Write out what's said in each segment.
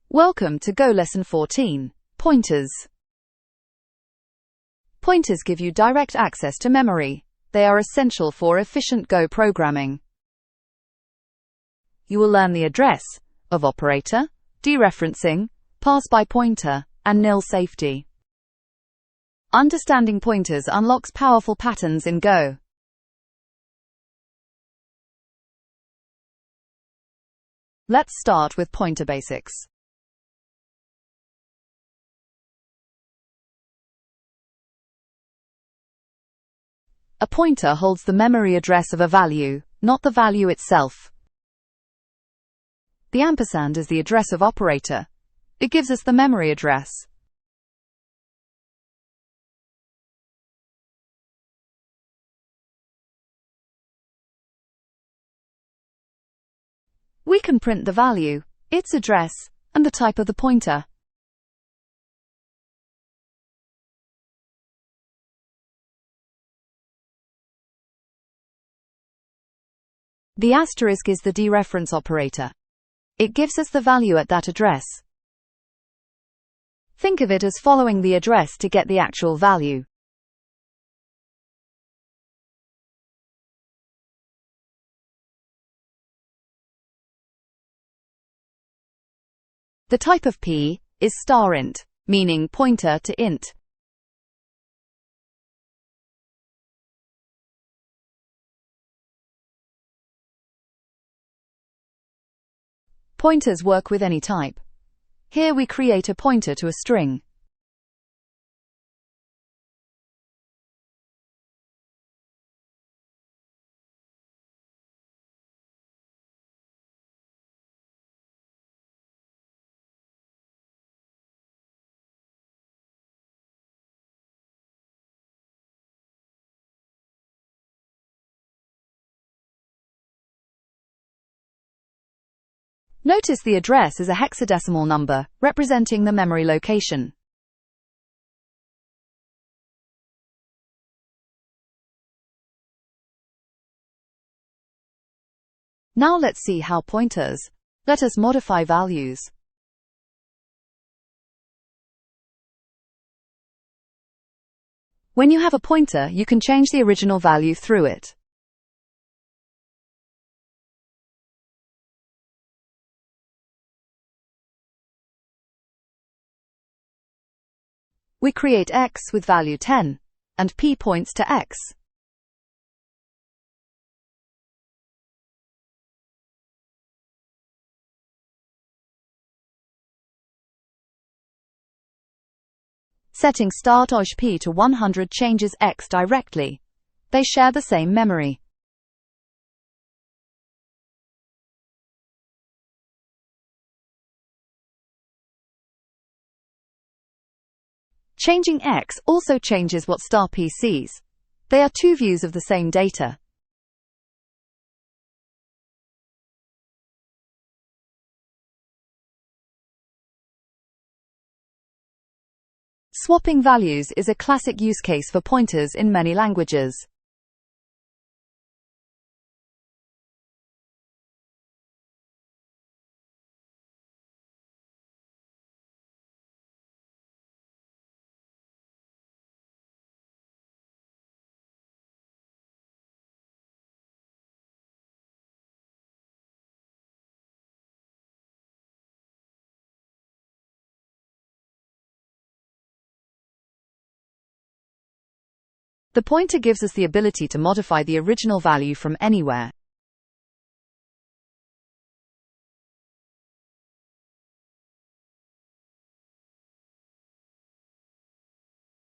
Welcome to Go Lesson 14, Pointers. Pointers give you direct access to memory. They are essential for efficient Go programming. You will learn the address of operator, dereferencing, pass by pointer, and nil safety. Understanding pointers unlocks powerful patterns in Go. Let's start with pointer basics. A pointer holds the memory address of a value, not the value itself. The ampersand is the address of operator. It gives us the memory address. We can print the value, its address, and the type of the pointer. The asterisk is the dereference operator. It gives us the value at that address. Think of it as following the address to get the actual value. The type of P is *int, meaning pointer to int. Pointers work with any type. Here we create a pointer to a string. Notice the address is a hexadecimal number, representing the memory location. Now let's see how pointers let us modify values. When you have a pointer, you can change the original value through it. We create x with value 10, and p points to x. Setting *p to 100 changes x directly. They share the same memory. Changing x also changes what *p sees. They are two views of the same data. Swapping values is a classic use case for pointers in many languages. The pointer gives us the ability to modify the original value from anywhere.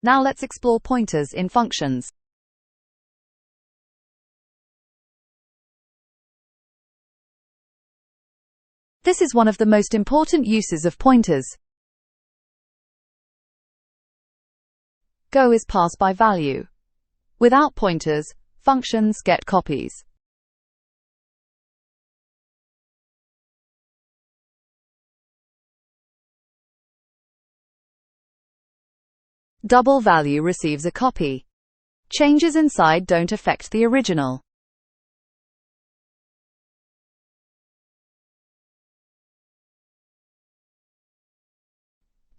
Now let's explore pointers in functions. This is one of the most important uses of pointers. Go is pass by value. Without pointers, functions get copies. Double-value receives a copy. Changes inside don't affect the original.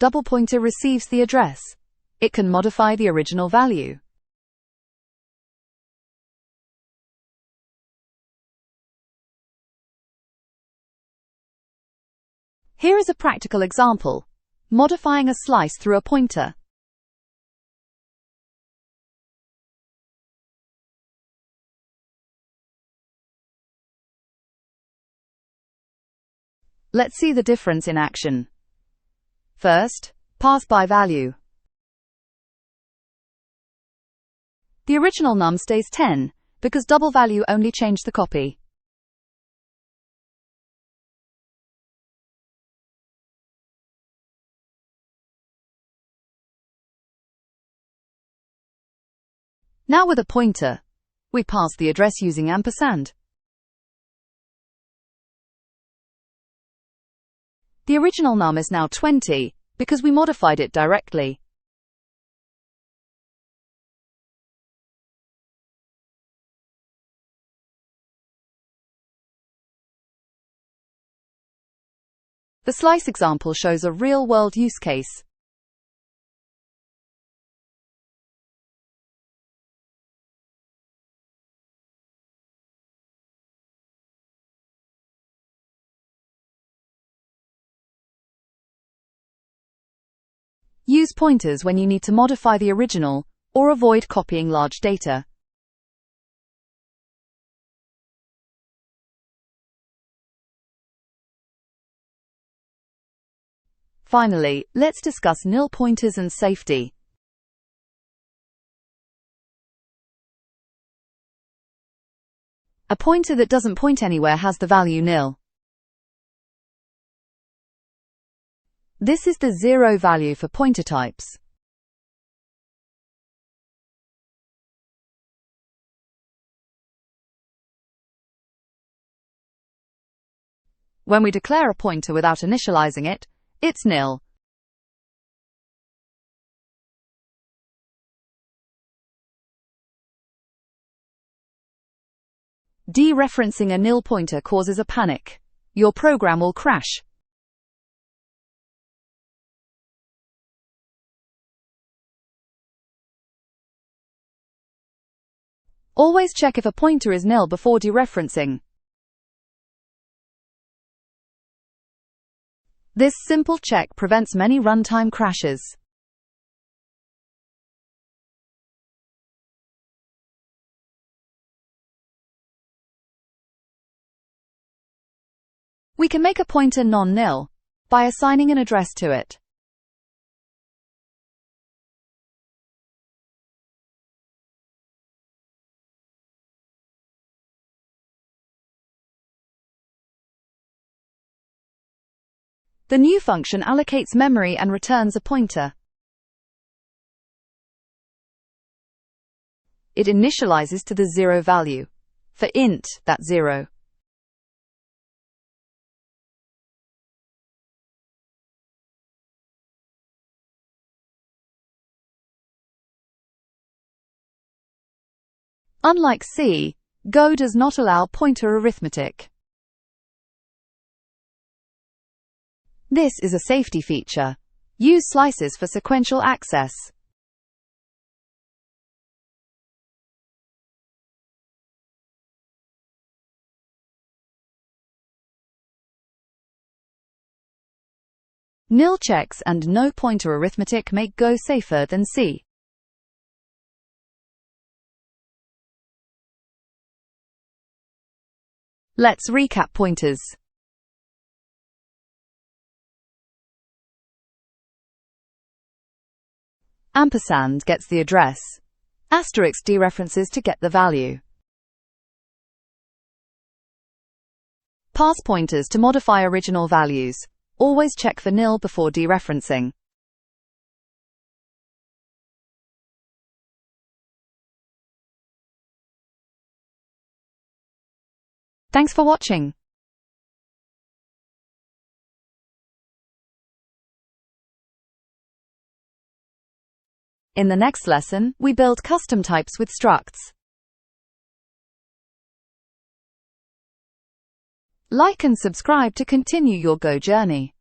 double pointer receives the address. It can modify the original value. Here is a practical example: modifying a slice through a pointer. Let's see the difference in action. First, pass by value. The original num stays 10, because doubleValue only changed the copy. Now with a pointer, we pass the address using ampersand. The original num is now 20, because we modified it directly. The slice example shows a real-world use case. Use pointers when you need to modify the original or avoid copying large data. Finally, let's discuss nil pointers and safety. A pointer that doesn't point anywhere has the value nil. This is the zero value for pointer types. When we declare a pointer without initializing it, it's nil. Dereferencing a nil pointer causes a panic. Your program will crash. Always check if a pointer is nil before dereferencing. This simple check prevents many runtime crashes. We can make a pointer non-nil by assigning an address to it. The new function allocates memory and returns a pointer. It initializes to the zero value. For int, that's 0. Unlike C, Go does not allow pointer arithmetic. This is a safety feature. Use slices for sequential access. Nil checks and no pointer arithmetic make Go safer than C. Let's recap pointers. Ampersand gets the address. Asterisk dereferences to get the value. Pass pointers to modify original values. Always check for nil before dereferencing. Thanks for watching. In the next lesson, we build custom types with structs. Like and subscribe to continue your Go journey.